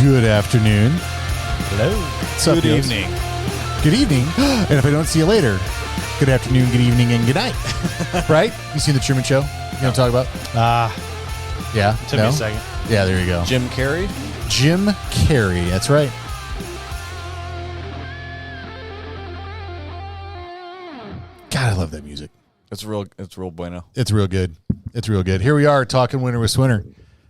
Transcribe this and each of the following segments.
Good afternoon. Hello. What's up, Good yos? evening. Good evening. And if I don't see you later, good afternoon, good evening, and good night. Right? You seen the Truman Show? You know what I'm talking about? Yeah? Took me a second. Yeah, there you go. Jim Carrey? Jim Carrey. That's right. God, I love that music. It's real bueno. It's real good. It's real good. Here we are talking Winter with Swinter.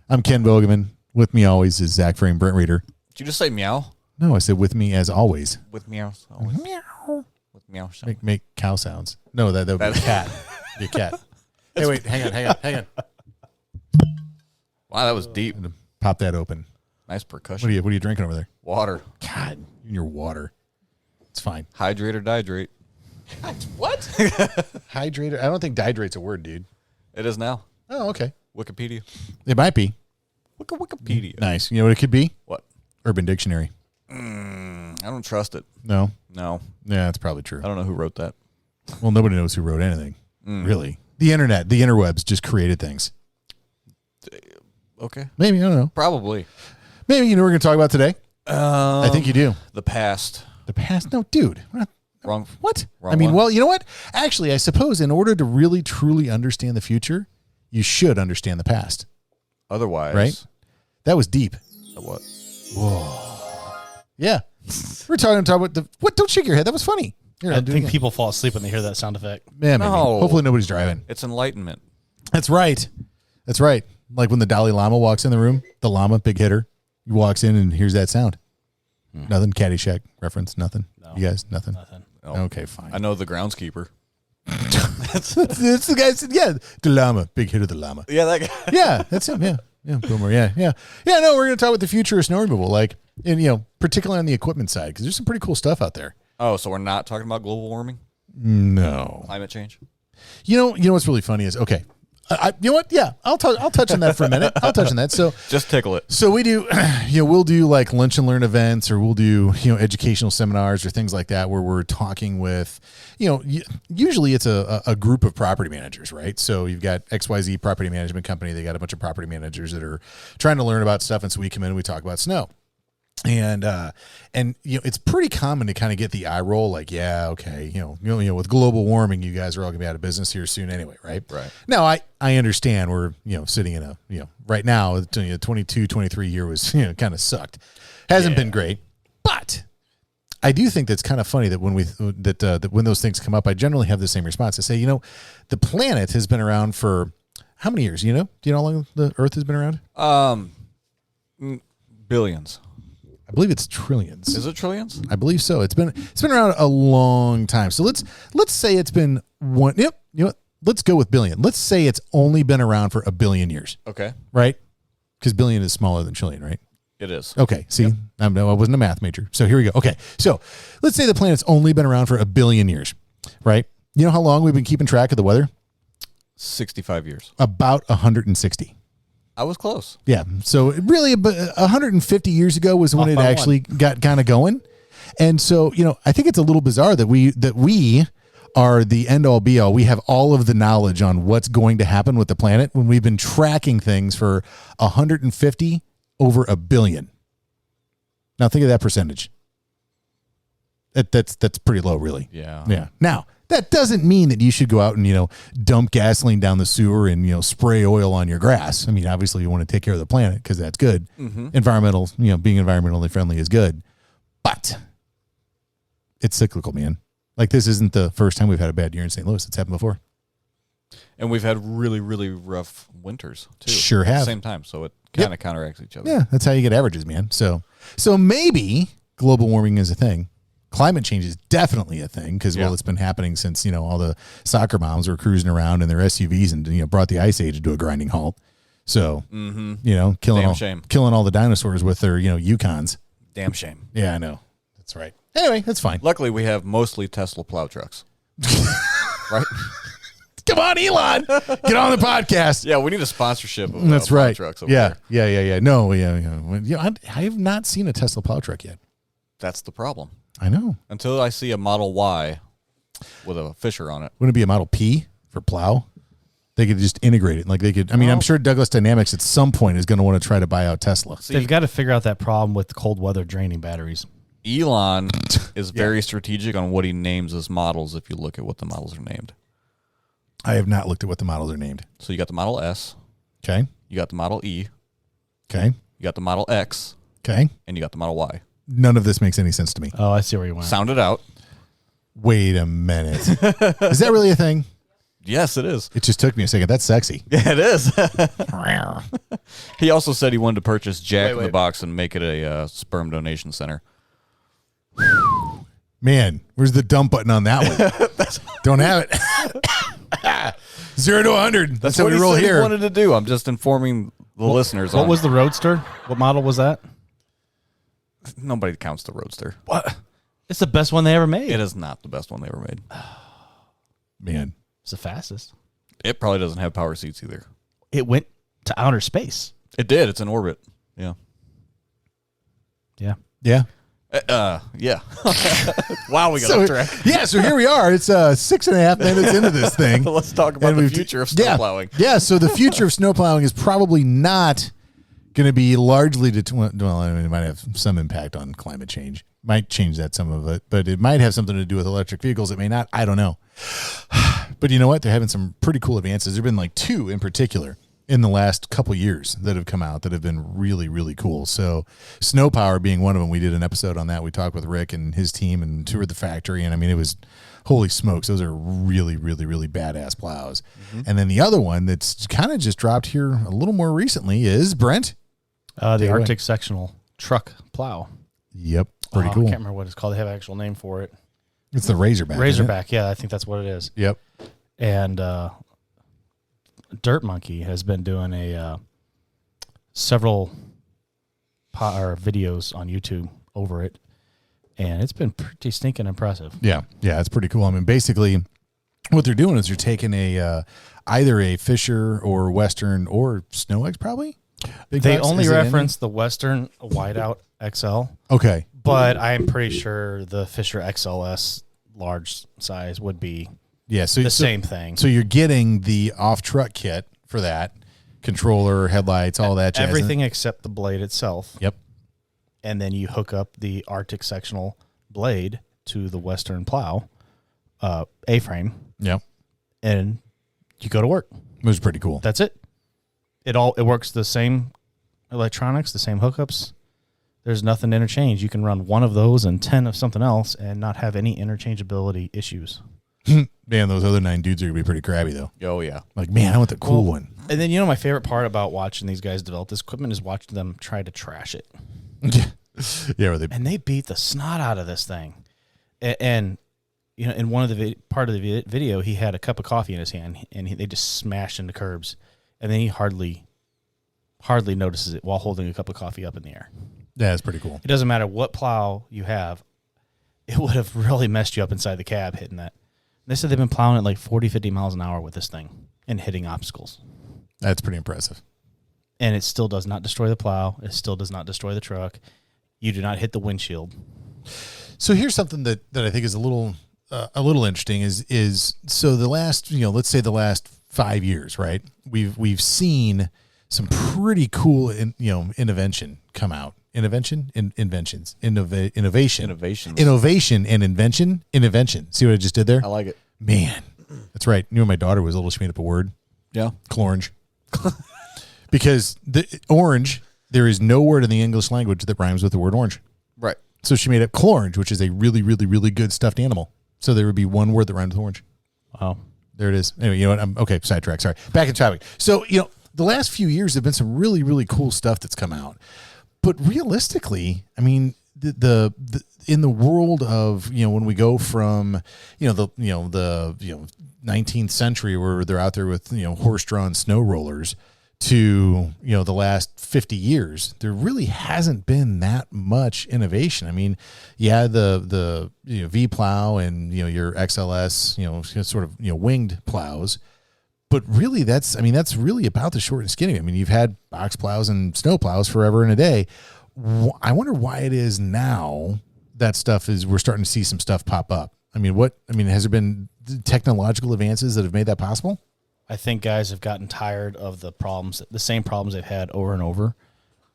I'm Ken Bogeman. With me always is Zack Frame, Brent Reader. Did you just say meow? No, I said with me as always. With meow. Always. Meow. With meow. Sound. Make cow sounds. No, that would be a cat. Be a cat. Hey, wait, hang on. Wow, that was deep. Pop that open. Nice percussion. What are you drinking over there? Water. God, in your water. It's fine. Hydrate or dihydrate? What? Hydrator? I don't think dehydrate's a word, dude. It is now. Oh, okay. Wikipedia. It might be. Wikipedia. Nice. You know what it could be? What? Urban Dictionary. I don't trust it. No? No. Yeah, that's probably true. I don't know who wrote that. Well, nobody knows who wrote anything. Really. The internet, the interwebs just created things. Okay. Maybe, I don't know. Probably. Maybe you know what we're going to talk about today? I think you do. The past. The past? No, dude. We're not. Wrong. What? Wrong I mean, one? well, you know what? Actually, I suppose in order to really, truly understand the future, you should understand the past. Otherwise. Right? That was deep. What? Yeah. We're talking about the... What? Don't shake your head. That was funny. Here, I I'll do it think again. people fall asleep when they hear that sound effect. Yeah, maybe. No. Hopefully nobody's driving. It's enlightenment. That's right. That's right. Like when the Dalai Lama walks in the room, the llama, big hitter, he walks in and hears that sound. Nothing. Caddyshack reference. Nothing. No. You guys, nothing. Nothing. No. Okay, fine. I know the groundskeeper. That's the guy said, yeah, the llama, big hitter, the llama. Yeah, that guy. Yeah, that's him. Yeah. Yeah, Boomer. Yeah. No, we're going to talk about the future of snow removal, like, and particularly on the equipment side, because there's some pretty cool stuff out there. Oh, so we're not talking about global warming? No. Climate change? You know what's really funny is, okay, you know what? Yeah, I'll touch on that for a minute. I'll touch on that. So Just tickle it. So we do, we'll do like lunch and learn events, or we'll do, educational seminars or things like that, where we're talking with, usually it's a group of property managers, right? So you've got XYZ property management company. They got a bunch of property managers that are trying to learn about stuff. And so we come in and we talk about snow. And it's pretty common to kind of get the eye roll, like, yeah, okay, with global warming, you guys are all gonna be out of business here soon anyway, right? Right. Now, I understand we're, sitting in a, right now, the 22, 23 year was, kind of sucked. Hasn't been great, but I do think that's kind of funny that when when those things come up, I generally have the same response. I say, the planet has been around for how many years? Do you know how long the Earth has been around? Billions. I believe it's trillions. Is it trillions? I believe so. It's been around a long time. So let's say it's been one. Yep. You know what? Let's go with billion. Let's say it's only been around for a billion years. Okay. Right? Because billion is smaller than trillion, right? It is. Okay. See, I wasn't a math major. So here we go. Okay. So let's say the planet's only been around for a billion years, right? You know how long we've been keeping track of the weather? 65 years. About 160. I was close. Yeah. So really, 150 years ago was when Off it by actually got kind of going. And so, I think it's a little bizarre that we are the end all be all. We have all of the knowledge on what's going to happen with the planet when we've been tracking things for 150 over a billion. Now think of that percentage. That's pretty low, really. Yeah. Yeah. Now, that doesn't mean that you should go out and, dump gasoline down the sewer and, spray oil on your grass. I mean, obviously you want to take care of the planet because that's good. Mm-hmm. Being environmentally friendly is good. But it's cyclical, man. Like, this isn't the first time we've had a bad year in St. Louis. It's happened before. And we've had really, really rough winters, too. Sure At have. the same time, so it kind of counteracts each other. Yeah, that's how you get averages, man. So maybe global warming is a thing. Climate change is definitely a thing because, it's been happening since, all the soccer moms were cruising around in their SUVs and, brought the ice age to a grinding halt. So, killing all the dinosaurs with their, Yukons. Damn shame. Yeah, I know. That's right. Anyway, that's fine. Luckily, we have mostly Tesla plow trucks. Right? Come on, Elon. Get on the podcast. Yeah, we need a sponsorship of That's plow right. trucks over there. Yeah. No, yeah. I have not seen a Tesla plow truck yet. That's the problem. I know. Until I see a Model Y with a Fisher on it. Wouldn't it be a Model P for plow? They could just integrate it. Like they could. I mean, I'm sure Douglas Dynamics at some point is going to want to try to buy out Tesla. They've got to figure out that problem with cold weather draining batteries. Elon is very strategic on what he names his models if you look at what the models are named. I have not looked at what the models are named. So you got the Model S. Okay. You got the Model E. Okay. You got the Model X. Okay. And you got the Model Y. None of this makes any sense to me. Oh, I see where you went. Sound it out. Wait a minute. Is that really a thing? Yes, it is. It just took me a second. That's sexy. Yeah, it is. He also said he wanted to purchase Jack in the Box and make it a sperm donation center. Man, where's the dump button on that one? Don't have it. 0 to 100. That's how what we he roll said here. He wanted to do. I'm just informing the listeners. What was the Roadster? What model was that? Nobody counts the Roadster. What? It's the best one they ever made. It is not the best one they ever made. Man. It's the fastest. It probably doesn't have power seats either. It went to outer space. It did. It's in orbit. Yeah. Yeah. Yeah. Yeah. Wow, we got So, off track. yeah, so here we are. It's 6.5 minutes into this thing. Let's talk about the future of snowplowing. Yeah, so the future of snowplowing is probably not going to be largely well, I mean, it might have some impact on climate change. Might change that some of it, but it might have something to do with electric vehicles. It may not. I don't know. But you know what? They're having some pretty cool advances. There have been like 2 in particular in the last couple years that have come out that have been really, really cool. So Snow Power being one of them. We did an episode on that. We talked with Rick and his team and toured the factory. And I mean, it was holy smokes. Those are really, really, really badass plows. Mm-hmm. And then the other one that's kind of just dropped here a little more recently is Brent. The Arctic sectional truck plow. Yep. Pretty cool. I can't remember what it's called. They have an actual name for it. It's the Razorback. Razorback. Yeah, I think that's what it is. Yep. And Dirt Monkey has been doing several videos on YouTube over it, and it's been pretty stinking impressive. Yeah, it's pretty cool. I mean, basically, what they're doing is they're taking either a Fisher or Western or Snow Eggs, probably. They only reference the Western Whiteout XL. Okay, but I'm pretty sure the Fisher XLS large size would be the same thing. So you're getting the off-truck kit for that, controller, headlights, all that jazz. Everything except the blade itself. Yep. And then you hook up the Arctic sectional blade to the Western plow A-frame. Yep. And you go to work. It was pretty cool. That's it. It works the same electronics, the same hookups. There's nothing to interchange. You can run one of those and 10 of something else and not have any interchangeability issues. Man, those other 9 dudes are going to be pretty crabby, though. Oh, yeah. Like, man, I want the cool one. And then, my favorite part about watching these guys develop this equipment is watching them try to trash it. Yeah, and they beat the snot out of this thing. And in one of the part of the video, he had a cup of coffee in his hand, and they just smashed into curbs. And then he hardly notices it while holding a cup of coffee up in the air. Yeah, it's pretty cool. It doesn't matter what plow you have. It would have really messed you up inside the cab hitting that. They said they've been plowing at like 40, 50 miles an hour with this thing and hitting obstacles. That's pretty impressive. And it still does not destroy the plow. It still does not destroy the truck. You do not hit the windshield. So here's something that I think is a little interesting is so the last, let's say the last 5 years, right? We've seen some pretty cool innovation come out. Innovation and invention. See what I just did there? I like it. Man, that's right. When my daughter was little, she made up a word. Yeah. Clorange. Because the orange, there is no word in the English language that rhymes with the word orange. Right. So she made up clorange, which is a really, really, really good stuffed animal. So there would be one word that rhymes with orange. Wow. There it is. Anyway, you know what? Okay, sidetrack. Sorry. Back in topic. So, the last few years have been some really, really cool stuff that's come out. But realistically, I mean, the in the world of, when we go from, the 19th century where they're out there with, horse-drawn snow rollers to, the last 50 years, there really hasn't been that much innovation. I mean, yeah, the V plow and, your XLS, sort of, winged plows. But really, that's really about the short and skinny. I mean, you've had box plows and snow plows forever and a day. I wonder why it is now that we're starting to see some stuff pop up. I mean, has there been technological advances that have made that possible? I think guys have gotten tired of the same problems they've had over and over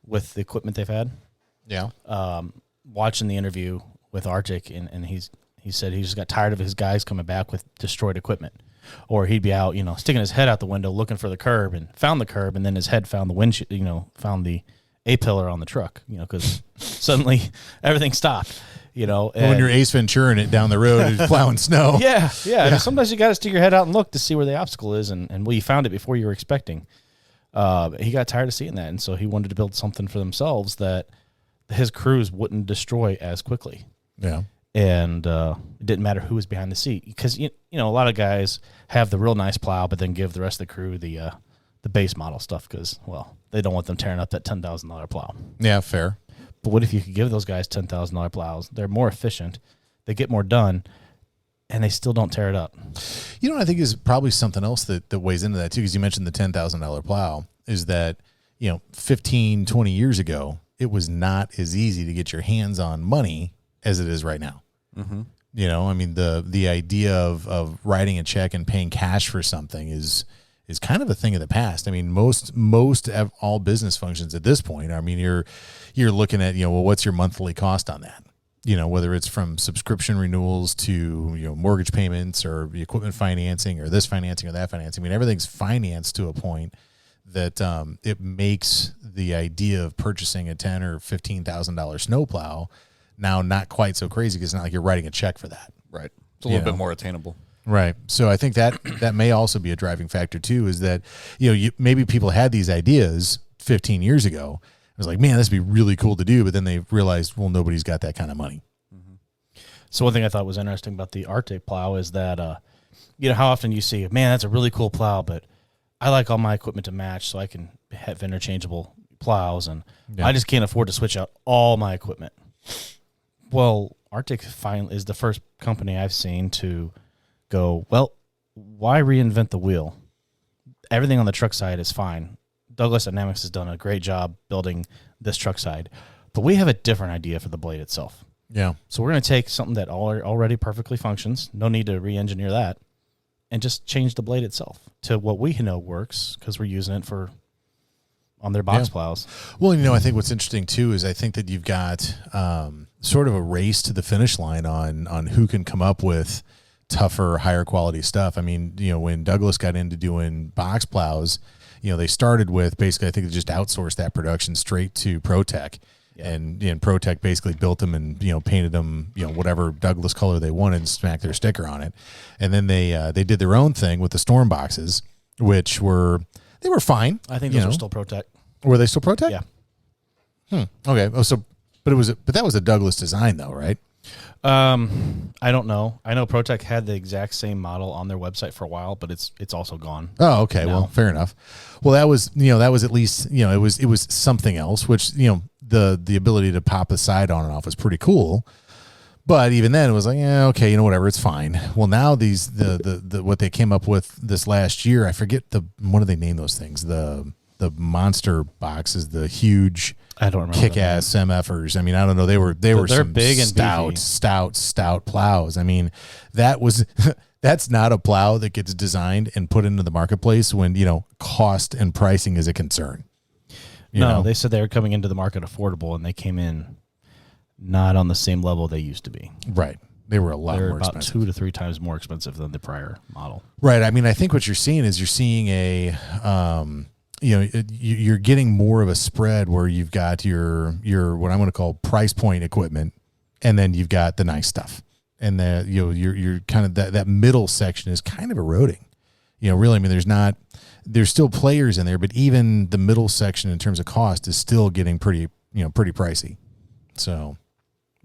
with the equipment they've had. Yeah. Watching the interview with Arctic, and he said he just got tired of his guys coming back with destroyed equipment. Or he'd be out, sticking his head out the window looking for the curb and found the curb, and then his head found the windshield, found the A-pillar on the truck, because suddenly everything stopped, when you're Ace Venturing it down the road and plowing snow. Yeah. Sometimes you got to stick your head out and look to see where the obstacle is, and you found it before you were expecting. He got tired of seeing that, and so he wanted to build something for themselves that his crews wouldn't destroy as quickly. Yeah. And it didn't matter who was behind the seat, because a lot of guys have the real nice plow, but then give the rest of the crew the base model stuff because, well, they don't want them tearing up that $10,000 plow. Yeah, fair. But what if you could give those guys $10,000 plows? They're more efficient, they get more done, and they still don't tear it up. I think is probably something else that weighs into that too, because you mentioned the $10,000 plow, is that 15, 20 years ago, it was not as easy to get your hands on money as it is right now. Mm-hmm. The idea of writing a check and paying cash for something is kind of a thing of the past. I mean, most of all business functions at this point, you're looking at, what's your monthly cost on that? Whether it's from subscription renewals to, mortgage payments or the equipment financing or this financing or that financing. I mean, everything's financed to a point that it makes the idea of purchasing a $10,000 or $15,000 snowplow now not quite so crazy, because it's not like you're writing a check for that. Right. It's a little bit more attainable. Right. So I think that may also be a driving factor too, is that, maybe people had these ideas 15 years ago. It was like, man, this would be really cool to do. But then they realized, well, nobody's got that kind of money. Mm-hmm. So one thing I thought was interesting about the Arctic plow is that, how often you see, man, that's a really cool plow, but I like all my equipment to match so I can have interchangeable plows, and I just can't afford to switch out all my equipment. Well, Arctic finally is the first company I've seen to go, well, why reinvent the wheel? Everything on the truck side is fine. Douglas Dynamics has done a great job building this truck side, but we have a different idea for the blade itself. Yeah. So we're going to take something that already perfectly functions, no need to re-engineer that, and just change the blade itself to what we know works, because we're using it on their box plows. Well, I think what's interesting too is I think that you've got sort of a race to the finish line on who can come up with tougher, higher quality stuff. I mean, when Douglas got into doing box plows, they started with basically, I think they just outsourced that production straight to ProTech. Yeah. And ProTech basically built them and painted them whatever Douglas color they wanted and smacked their sticker on it. And then they did their own thing with the Storm boxes, which were fine. I think those are still ProTech. Were they still ProTech? Yeah. Okay. Oh, so but that was a Douglas design though, right? I don't know. I know ProTech had the exact same model on their website for a while, but it's also gone. Oh, okay. Now. Well, fair enough. Well, that was at least, it was something else, which, the ability to pop the side on and off was pretty cool. But even then it was like, yeah, okay, whatever, it's fine. Well, now the what they came up with this last year, I forget what do they name those things? The monster boxes, the huge, I don't remember, kick-ass MFers. I mean, I don't know. They were they're some big and stout plows. I mean, that's not a plow that gets designed and put into the marketplace when, cost and pricing is a concern. No, they said they were coming into the market affordable, and they came in not on the same level they used to be. Right. They were more about expensive. 2 to 3 times more expensive than the prior model. Right. I mean, I think what you're seeing is you're getting more of a spread where you've got your what I'm going to call price point equipment, and then you've got the nice stuff, and you're kind of that middle section is kind of eroding. Really, I mean, there's still players in there, but even the middle section in terms of cost is still getting pretty pricey. So,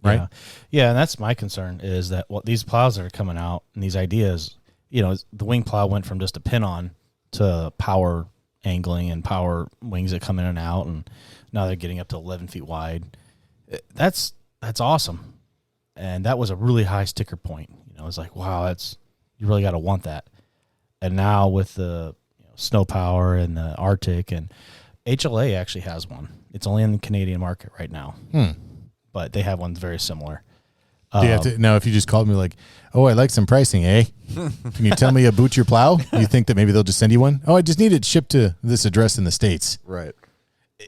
right? Yeah, and that's my concern is that these plows that are coming out and these ideas, the wing plow went from just a pin on to power angling and power wings that come in and out, and now they're getting up to 11 feet wide. That's awesome, and that was a really high sticker point. It's like, wow, you really got to want that. And now with the Snow Power and the Arctic, and HLA actually has one. It's only in the Canadian market right now, but they have one very similar. Do you have to, now, if you just called me like, oh, I like some pricing, eh? Can you tell me about your plow? You think that maybe they'll just send you one? Oh, I just need it shipped to this address in the States. Right.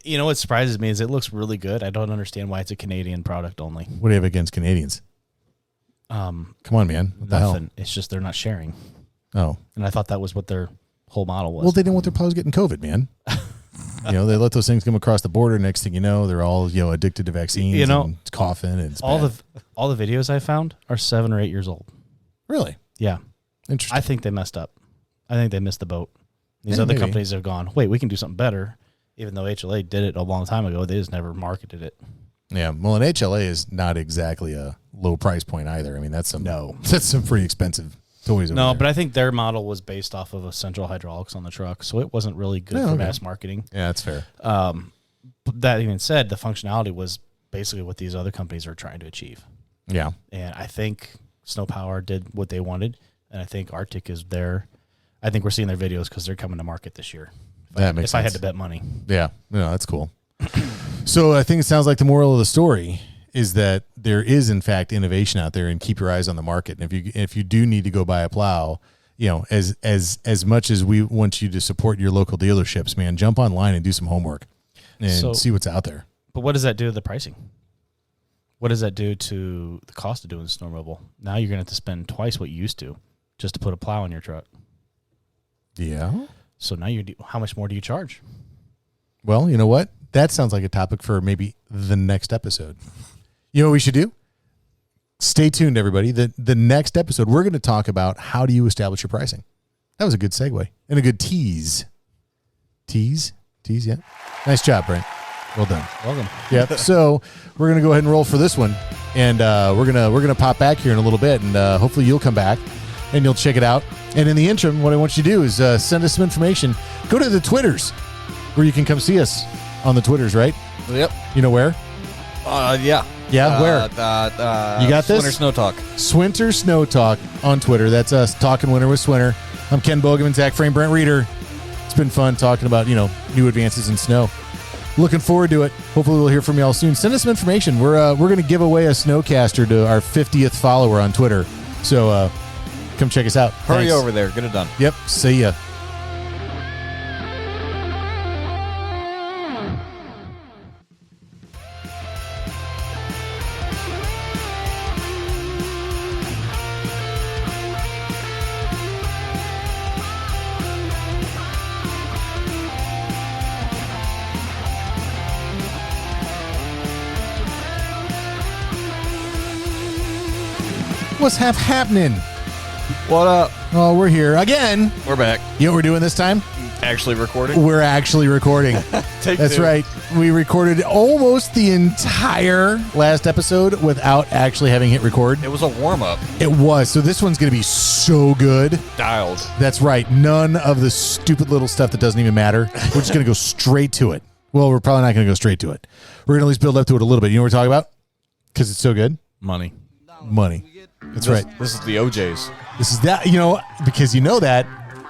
You know what surprises me is it looks really good. I don't understand why it's a Canadian product only. What do you have against Canadians? Come on, man. What the hell? Nothing. It's just they're not sharing. Oh. And I thought that was what their whole model was. Well, they didn't want their plows getting COVID, man. They let those things come across the border. Next thing you know, they're all, addicted to vaccines and coughing. And all the videos I found are 7 or 8 years old. Really? Yeah. Interesting. I think they messed up. I think they missed the boat. These other companies have gone, wait, we can do something better. Even though HLA did it a long time ago, they just never marketed it. Yeah. Well, an HLA is not exactly a low price point either. I mean, that's some pretty expensive toys over there. But I think their model was based off of a central hydraulics on the truck, so it wasn't really good for mass marketing. Yeah, that's fair. That even said, the functionality was basically what these other companies are trying to achieve. Yeah. And I think Snow Power did what they wanted, and I think Arctic is there. I think we're seeing their videos because they're coming to market this year. That makes sense. If I had to bet money. Yeah. No, that's cool. So I think it sounds like the moral of the story is that there is, in fact, innovation out there, and keep your eyes on the market. And if you do need to go buy a plow, as much as we want you to support your local dealerships, man, jump online and do some homework and see what's out there. But what does that do to the pricing? What does that do to the cost of doing snow removal? Now you're going to have to spend twice what you used to just to put a plow in your truck. Yeah. So now how much more do you charge? Well, you know what? That sounds like a topic for maybe the next episode. You know what we should do? Stay tuned, everybody. The next episode, we're going to talk about how do you establish your pricing. That was a good segue and a good tease. Tease, yeah. Nice job, Brent. Well done. Welcome. Yep. So we're going to go ahead and roll for this one, and we're gonna pop back here in a little bit, and hopefully you'll come back and you'll check it out. And in the interim, what I want you to do is send us some information. Go to the Twitters where you can come see us on the Twitters, right? Yep. You know where? Yeah. Yeah, where? You got this? Swinter Snow Talk. Swinter Snow Talk on Twitter. That's us talking winter with Swinter. I'm Ken Bogeman, Zack Frame, Brent Reeder. It's been fun talking about, new advances in snow. Looking forward to it. Hopefully we'll hear from y'all soon. Send us some information. We're going to give away a snowcaster to our 50th follower on Twitter. So come check us out. Hurry over there. Get it done. Yep. See ya. What's happening? What up? Oh, we're here again. We're back. You know what we're doing this time? Actually recording? We're actually recording. That's right. We recorded almost the entire last episode without actually having hit record. It was a warm-up. It was. So this one's going to be so good. Dialed. That's right. None of the stupid little stuff that doesn't even matter. We're just going to go straight to it. Well, we're probably not going to go straight to it. We're going to at least build up to it a little bit. You know what we're talking about? Because it's so good? Money. That's right. This is the OJs. This is that, because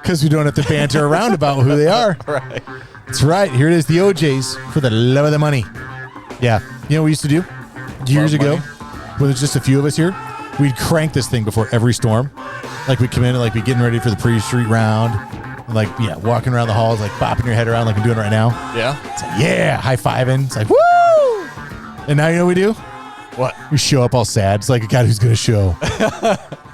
because we don't have to banter around about who they are. Right. That's right. Here it is, the OJs for the love of the money. Yeah. You know what we used to do years ago when there's just a few of us here? We'd crank this thing before every storm. Like we'd come in and like be getting ready for the pre-street round. And walking around the halls, like bopping your head around like I'm doing right now. Yeah. It's like, yeah, high-fiving. It's like, woo! And now you know what we do? What? We show up all sad. It's like a guy who's going to show.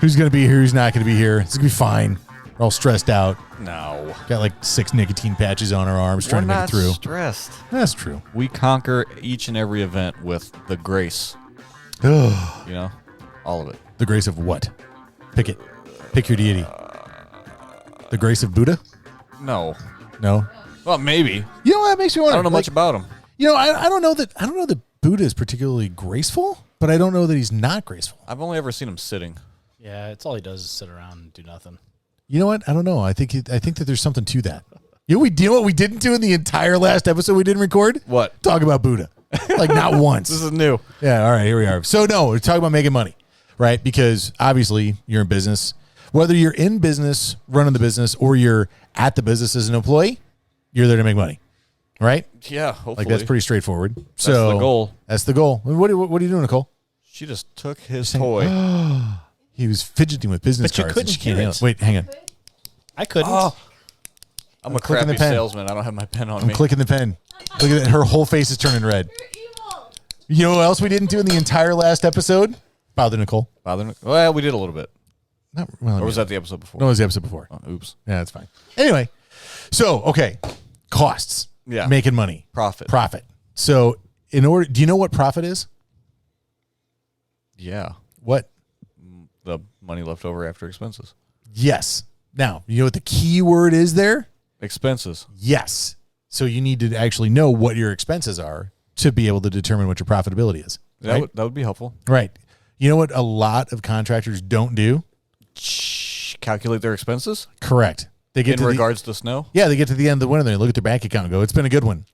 Who's going to be here, who's not going to be here. It's going to be fine. We're all stressed out. No. Got like 6 nicotine patches on our arms trying to make it through. We're not stressed. That's true. We conquer each and every event with the grace. All of it. The grace of what? Pick it. Pick your deity. The grace of Buddha? No. No? Well, maybe. You know what? That makes me wonder. I don't know much about him. I don't know that Buddha is particularly graceful, but I don't know that he's not graceful. I've only ever seen him sitting. Yeah, it's all he does is sit around and do nothing. You know what? I don't know. I think that there's something to that. You know what we didn't do in the entire last episode we didn't record? What? Talk about Buddha. Like not once. This is new. Yeah, all right, here we are. So no, we're talking about making money, right? Because obviously you're in business. Whether you're in business, running the business, or you're at the business as an employee, you're there to make money, right? Yeah, hopefully. Like that's pretty straightforward. That's the goal. That's the goal. What are you doing, Nicole? She just took his toy. He was fidgeting with business But you cards. couldn't and she can't hear handle it. Wait, hang on. I couldn't. I'm a clicking the crappy pen. salesman. I don't have my pen on I'm me. clicking the pen. Look at that. Her whole face is turning red. You're evil. You know what else we didn't do in the entire last episode? Bother Nicole. Well, we did a little bit. Or Or was that the episode before? No, it was the episode before. Oh, oops. Yeah, that's fine. Anyway, so, okay. Costs. Yeah. Making money. Profit. So, do you know what profit is? Yeah. What? The money left over after expenses. Yes. Now, you know what the key word is there? Expenses. Yes. So you need to actually know what your expenses are to be able to determine what your profitability is. Right? That would be helpful. Right. You know what a lot of contractors don't do? Calculate their expenses Correct. They get in to regards to snow. Yeah, they get to the end of the winter, they look at their bank account and go, "It's been a good one."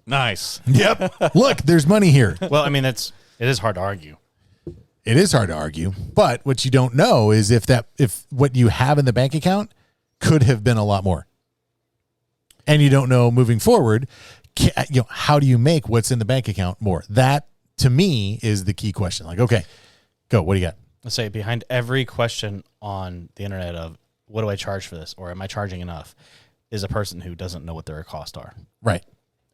Nice. Yep. Look, there's money here. Well, I mean, it is hard to argue. It is hard to argue, but what you don't know is if what you have in the bank account could have been a lot more. And you don't know moving forward, how do you make what's in the bank account more? That to me is the key question. Like, okay, go. What do you got? Let's say behind every question on the internet of what do I charge for this or am I charging enough is a person who doesn't know what their costs are. Right.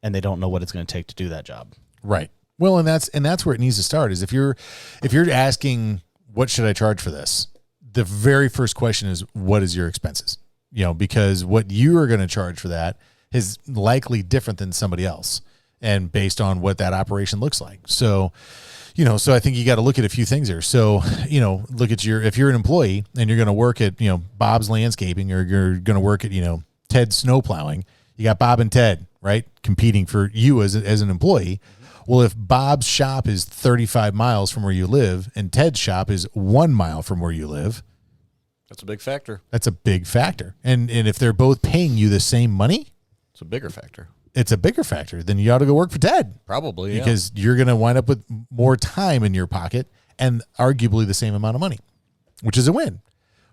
And they don't know what it's going to take to do that job. Right. Well, and that's where it needs to start is if you're asking what should I charge for this, the very first question is what is your expenses? Because what you are going to charge for that is likely different than somebody else and based on what that operation looks like. So, so I think you got to look at a few things here. So, look at if you're an employee and you're going to work at, Bob's Landscaping or you're going to work at, Ted's Snow Plowing, you got Bob and Ted, right? Competing for you as an employee. Well, if Bob's shop is 35 miles from where you live and Ted's shop is 1 mile from where you live, That's a big factor. that's a big factor. And if they're both paying you the same money, It's a bigger factor. it's a bigger factor. Then you ought to go work for Ted Probably, because you're going to wind up with more time in your pocket and arguably the same amount of money, which is a win.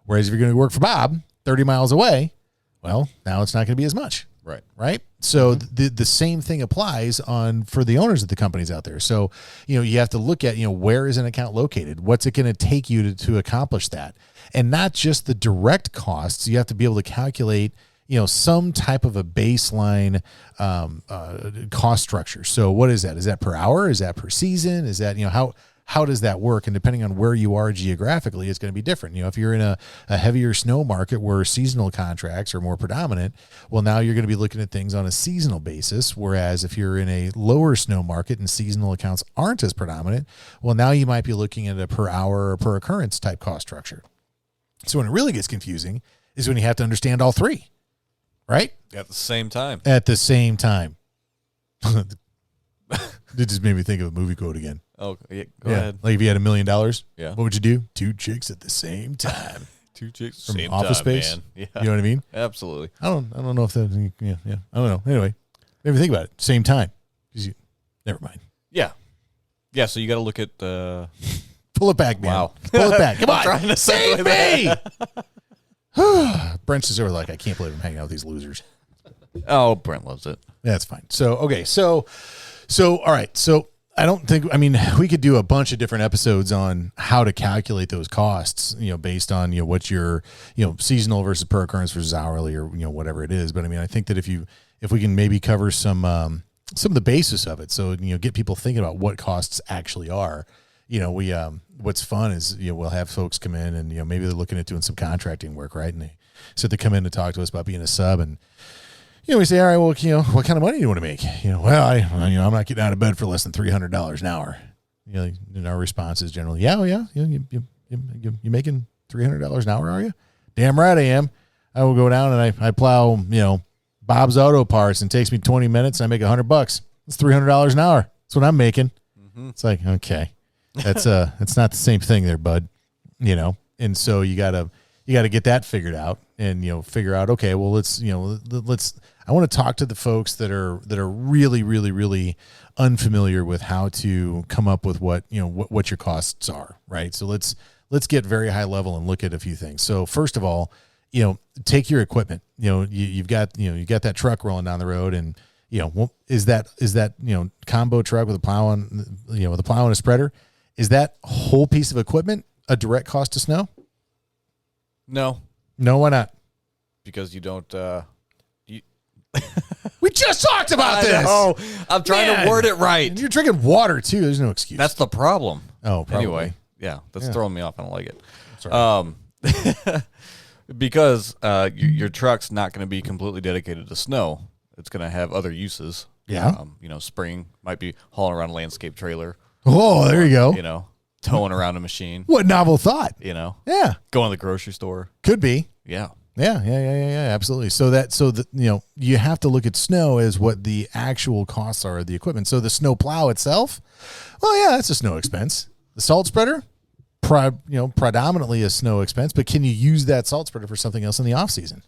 Whereas if you're going to work for Bob 30 miles away, well, now it's not going to be as much. Right. Right. So the same thing applies for the owners of the companies out there. So, you have to look at, where is an account located? What's it going to take you to accomplish that? And not just the direct costs. You have to be able to calculate, some type of a baseline cost structure. So what is that? Is that per hour? Is that per season? Is that, how does that work? And depending on where you are geographically, it's going to be different. If you're in a heavier snow market where seasonal contracts are more predominant, well, now you're going to be looking at things on a seasonal basis. Whereas if you're in a lower snow market and seasonal accounts aren't as predominant, well, now you might be looking at a per hour or per occurrence type cost structure. So when it really gets confusing is when you have to understand all three, right? At the same time. At the same time. It just made me think of a movie quote again. Oh, yeah, go ahead. Like if you had $1 million, Yeah. what would you do? 2 chicks at the same time. Two chicks. From Same Office time, Space? man. Yeah. You know what I mean? Absolutely. I don't know if that. Yeah. I don't know. Anyway, maybe think about it. Same time. Never mind. Yeah. Yeah. So you got to look at Pull it back, man. Wow. Pull it back. Come on. trying to Save segue me. Brent's just over like, I can't believe I'm hanging out with these losers. Oh, Brent loves it. That's fine. So, okay. So, all right. So I don't think, we could do a bunch of different episodes on how to calculate those costs, based on, what your, seasonal versus per occurrence versus hourly or, whatever it is. But I think that if we can maybe cover some of the basis of it. So, get people thinking about what costs actually are, what's fun is, we'll have folks come in and, maybe they're looking at doing some contracting work, right? And they come in to talk to us about being a sub and, we say, all right, well, what kind of money do you want to make? Well, I'm not getting out of bed for less than $300 an hour. And our response is generally, yeah, you making $300 an hour, are you? Damn right I am. I will go down and I plow, Bob's Auto Parts and it takes me 20 minutes and I make $100. That's $300 an hour. That's what I'm making. Mm-hmm. It's like, okay, that's it's not the same thing there, bud. And so you gotta get that figured out and figure out, okay, well, let's I want to talk to the folks that are really, really, really unfamiliar with how to come up with what your costs are, right? So let's get very high level and look at a few things. So first of all, take your equipment. You've got that truck rolling down the road, and is that combo truck with a plow and with a plow and a spreader? Is that whole piece of equipment a direct cost to snow? No, Why not? because you don't. We just talked about this. Oh, I'm trying to word it right. And you're drinking water too. There's no excuse. That's the problem. Oh, probably. Anyway, yeah, that's throwing me off. I don't like it. Because your truck's not going to be completely dedicated to snow. It's going to have other uses. Yeah. Spring might be hauling around a landscape trailer. Oh, there you go. Towing around a machine. What novel thought? Yeah. Going to the grocery store. Could be. Yeah. Yeah, absolutely. So you have to look at snow as what the actual costs are of the equipment. So the snow plow itself, well, yeah, that's a snow expense. The salt spreader, predominantly a snow expense, but can you use that salt spreader for something else in the off season?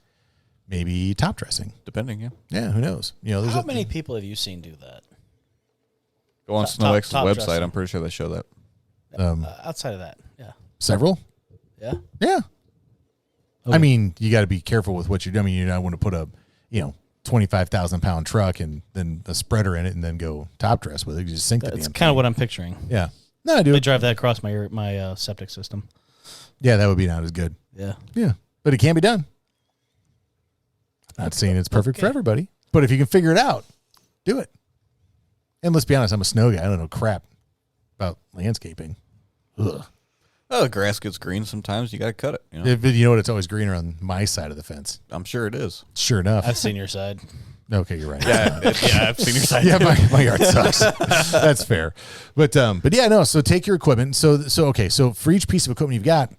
Maybe top dressing. Depending, yeah. Yeah, who knows? How many people have you seen do that? Go on SnowX's website. dressing. I'm pretty sure they show that. Outside of that, yeah. Several? Yeah. Yeah. Okay. I mean, you got to be careful with what you're doing. I mean, you don't want to put a, 25,000 pound truck and then a spreader in it and then go top dress with it. You just sink the damn That's thing. kind of what I'm picturing. Yeah. No, I do. They drive that across my septic system. Yeah, that would be not as good. Yeah. Yeah. But it can be done. Not saying it's perfect for everybody, but if you can figure it out, do it. And let's be honest, I'm a snow guy. I don't know crap about landscaping. Ugh. Oh, the grass gets green sometimes. You got to cut it. You know what? It's always greener on my side of the fence. I'm sure it is. Sure enough. I've seen your side. Okay, you're right. Yeah, I've seen your side. Yeah, my yard sucks. That's fair. But yeah, no. So take your equipment. So for each piece of equipment you've got,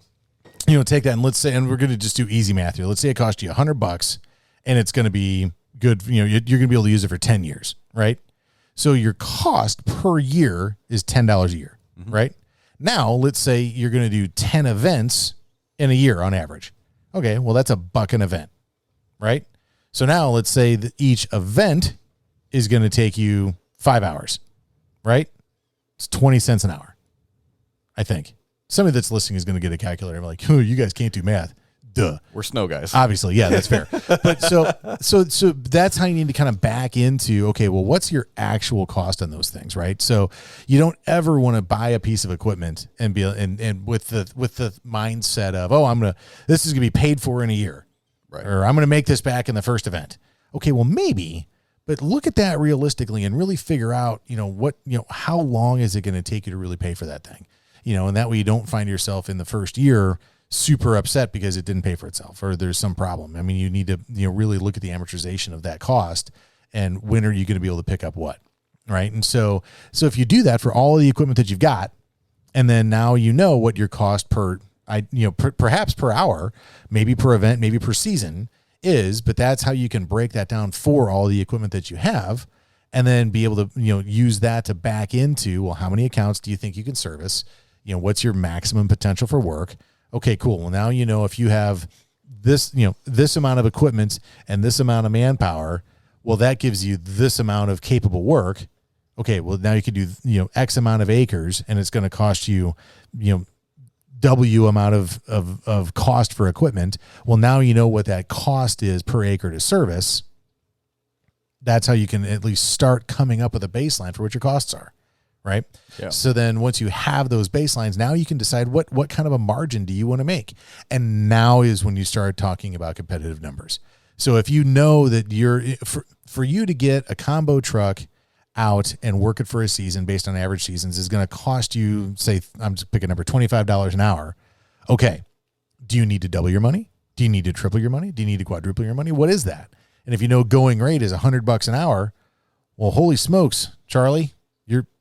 take that and let's say, and we're going to just do easy math here. Let's say it cost you $100 and it's going to be good. You're going to be able to use it for 10 years, right? So your cost per year is $10 a year, right? Now, let's say you're going to do 10 events in a year on average. Okay, well, that's $1 an event, right? So now let's say that each event is going to take you 5 hours, right? It's 20 cents an hour, I think. Somebody that's listening is going to get a calculator. I'm like, oh, you guys can't do math. Duh. We're snow guys. Obviously, yeah, that's fair. But so that's how you need to kind of back into, okay, well, what's your actual cost on those things, right? So you don't ever want to buy a piece of equipment and be and with the mindset of, oh, this is gonna be paid for in a year. Right. Or I'm gonna make this back in the first event. Okay, well maybe, but look at that realistically and really figure out, how long is it gonna take you to really pay for that thing? And that way you don't find yourself in the first year super upset because it didn't pay for itself or there's some problem. I mean, you need to really look at the amortization of that cost and when are you going to be able to pick up what, right? And so if you do that for all of the equipment that you've got, and then now what your cost perhaps per hour, maybe per event, maybe per season is, but that's how you can break that down for all the equipment that you have and then be able to use that to back into, well, how many accounts do you think you can service? What's your maximum potential for work? Okay, cool. Well, now if you have this, this amount of equipment and this amount of manpower, well, that gives you this amount of capable work. Okay, well, now you could do, X amount of acres and it's going to cost you, W amount of cost for equipment. Well, now you know what that cost is per acre to service. That's how you can at least start coming up with a baseline for what your costs are. Right. Yeah. So then once you have those baselines, now you can decide what kind of a margin do you want to make? And now is when you start talking about competitive numbers. So if you know that for you to get a combo truck out and work it for a season based on average seasons is going to cost you, say, I'm just picking a number, $25 an hour. Okay. Do you need to double your money? Do you need to triple your money? Do you need to quadruple your money? What is that? And if going rate is $100 an hour, well, holy smokes, Charlie,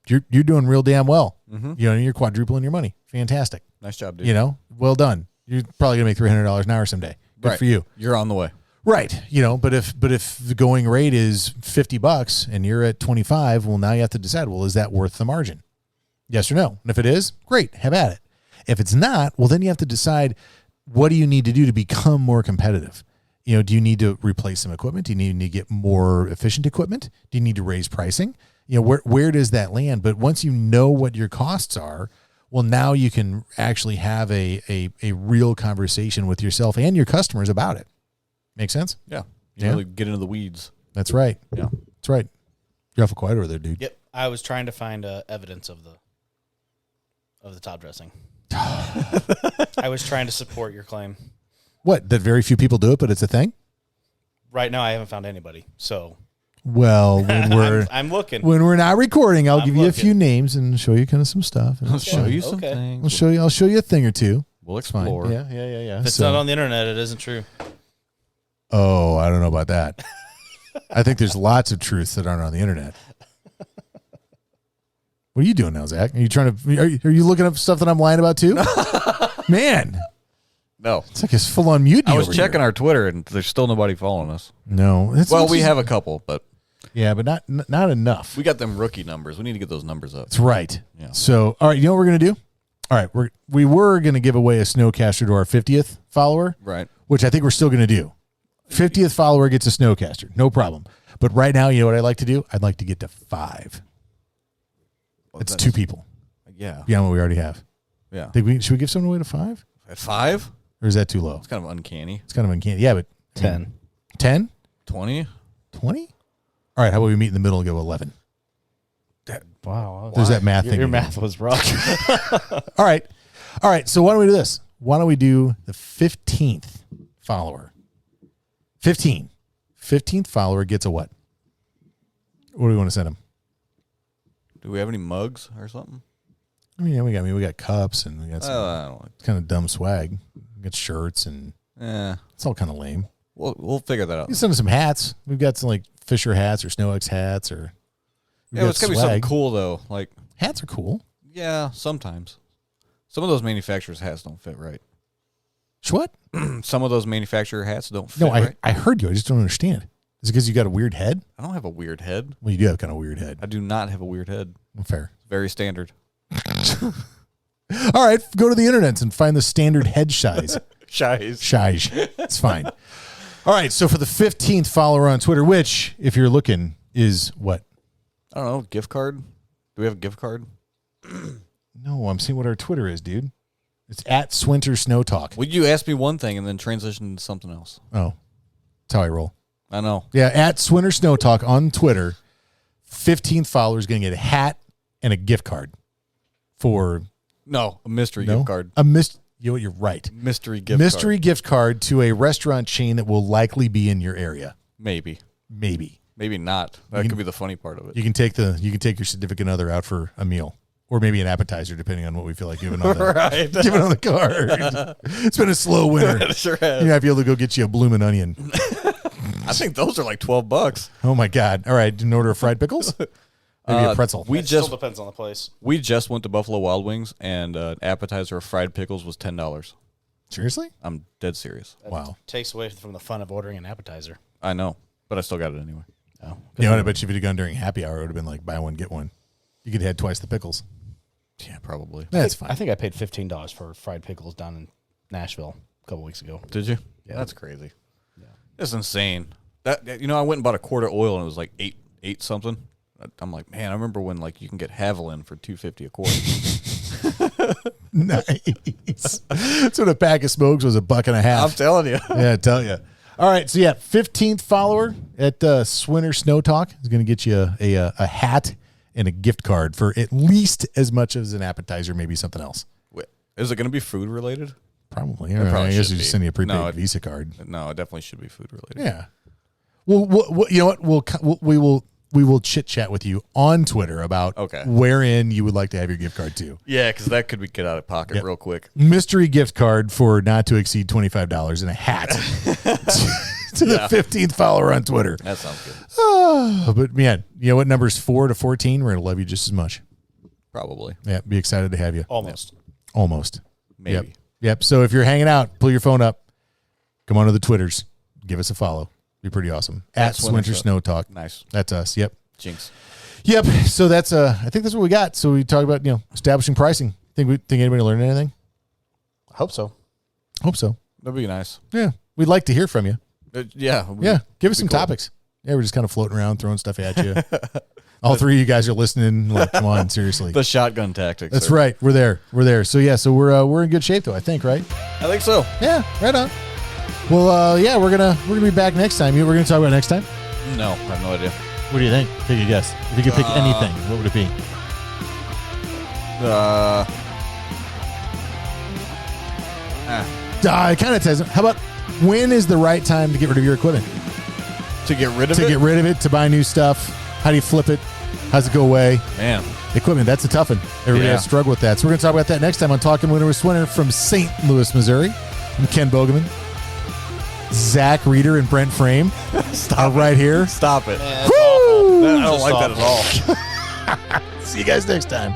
you're doing real damn well. Mm-hmm. You're quadrupling your money. Fantastic. Nice job, dude. Well done. You're probably gonna make $300 an hour someday. Good for you. You're on the way. Right. But if the going rate is $50 and you're at 25, well, now you have to decide, well, is that worth the margin? Yes or no? And if it is, great, have at it. If it's not, well, then you have to decide, what do you need to do to become more competitive? Do you need to replace some equipment? Do you need to get more efficient equipment? Do you need to raise pricing? Where does that land? But once you know what your costs are, well, now you can actually have a real conversation with yourself and your customers about it. Make sense? Yeah. You really get into the weeds. That's right. Yeah. That's right. You're awful quiet over there, dude. Yep. I was trying to find evidence of the of the top dressing. I was trying to support your claim. What? That very few people do it, but it's a thing? Right now, I haven't found anybody. So, Well, when we're I'm looking. when we're not recording, I'll I'm give you a looking. few names and show you kind of some stuff. I'll show you some Okay. things. I'll show you a thing or two. We'll It's fine. explore. Yeah. If it's not on the internet, it isn't true. Oh, I don't know about that. I think there's lots of truths that aren't on the internet. What are you doing now, Zach? Are you trying to? Are you looking up stuff that I'm lying about too? Man, No. it's like it's full on mutiny. I was over checking here. our Twitter, and there's still nobody following us. No, it's Well, we have a couple, but yeah, but not enough. we got them rookie numbers. We need to get those numbers up. That's right. Yeah. So, all right, you know what we're gonna do? All right, we were gonna give away a snowcaster to our 50th follower, Right. which I think we're still gonna do. 50th follower gets a snowcaster, no problem. But right now, you know what I'd like to do? I'd like to get to 5. It's 2 people Yeah. beyond what we already have. Yeah. Should we give someone away to 5? At 5? Or is that too low? It's kind of uncanny. It's kind of uncanny. Yeah, but 10. 10? 20? 20? All right, how about we meet in the middle and go 11? Wow. There's that math thing. Your again. math was rough. All right. So why don't we do this? Why don't we do the 15th follower? 15th follower gets a what? What do we want to send them? Do we have any mugs or something? I mean, we got cups and we got some I don't like. kind of dumb swag. We got shirts and it's all kind of lame. We'll figure that out. You can send us some hats. We've got some like Fisher hats or Snow X hats or. Yeah, it's gotta be something cool though. Like Hats are cool. yeah, sometimes. Some of those manufacturers' hats don't fit right. What? Some of those manufacturer hats don't fit No, right. I heard you. I just don't understand. Is it because you got a weird head? I don't have a weird head. Well, you do have kind of a weird head. I do not have a weird head. Fair. Very standard. All right, go to the internet and find the standard head size. Shies. It's fine. All right, so for the 15th follower on Twitter, which, if you're looking, is what? I don't know. Gift card? Do we have a gift card? No, I'm seeing what our Twitter is, dude. It's at Swinter Snow Talk. Would you ask me one thing and then transition to something else? Oh, that's how I roll. I know. Yeah, at Swinter Snow Talk on Twitter. 15th follower is going to get a hat and a gift card for No, a mystery no? gift card. You know what? You're right. Mystery gift Mystery card. gift card to a restaurant chain that will likely be in your area. Maybe. Maybe. Maybe not. That could be the funny part of it. You can take your significant other out for a meal. Or maybe an appetizer, depending on what we feel like giving on the, Right. giving on the card. It's been a slow winter. It sure has. You might be able to go get you a bloomin' onion. I think those are like $12. Oh my God! All right, an order of fried pickles, maybe a pretzel. We It still just depends on the place. we just went to Buffalo Wild Wings and appetizer of fried pickles was $10. Seriously? I'm dead serious. Wow. Takes away from the fun of ordering an appetizer. I know, but I still got it anyway. Oh, You know what? I bet you if you'd have gone during happy hour, it would have been like buy one get one. You could have had twice the pickles. Yeah, probably. That's fine. I think I paid $15 for fried pickles down in Nashville a couple weeks ago. Did you? Yeah. That's crazy. Yeah. That's insane. That I went and bought a quart of oil and it was like eight something. I'm like, man, I remember when like you can get Haviland for $2.50 a quart. Nice. That's when a pack of smokes was $1.50. I'm telling you. Yeah, I tell you. All right, so yeah, 15th follower at Swinter Snow Talk is going to get you a hat and a gift card for at least as much as an appetizer, maybe something else. Wait, is it going to be food related? Probably. probably I guess should you be. just send you a prepaid No, Visa card. No, it definitely should be food related. Yeah. Well, you know what? We will chit chat with you on Twitter about wherein you would like to have your gift card to. Yeah, because that could get out of pocket real quick. Mystery gift card for not to exceed $25 and a hat to the 15th follower on Twitter. That sounds good. But man, you know what? Numbers 4 to 14, we're gonna love you just as much. Probably. Yeah, be excited to have you. Almost. Maybe. Yep. So if you're hanging out, pull your phone up, come on to the Twitters, give us a follow. Be pretty awesome. At Swinter Snow Talk. Nice. That's us. Yep. Jinx. Yep. So that's I think that's what we got. So we talked about establishing pricing. Think anybody learned anything? I hope so. Hope so. That'd be nice. Yeah. We'd like to hear from you. Yeah. Yeah. Give us some topics. Yeah, we're just kind of floating around, throwing stuff at you. All three of you guys are listening. Like, come on, seriously. The shotgun tactics. That's right. We're there. So yeah. So we're in good shape though. I think, right? I think so. Yeah. Right on. Well, yeah, we're gonna be back next time. We're gonna talk about next time. No, I have no idea. What do you think? Take a guess. If you could pick anything, what would it be? It kind of says, how about when is the right time to get rid of your equipment? To get rid of To it? get rid of it, to buy new stuff. How do you flip it? How's it go away? Man. Equipment, that's a tough one. Everybody has struggled with that. So we're going to talk about that next time on Talking Winter with Swinner from St. Louis, Missouri. I'm Ken Bogeman. Zack Reeder and Brent Frame are right here. Stop it. Man, that's awful. I don't like that at all. See you guys next time.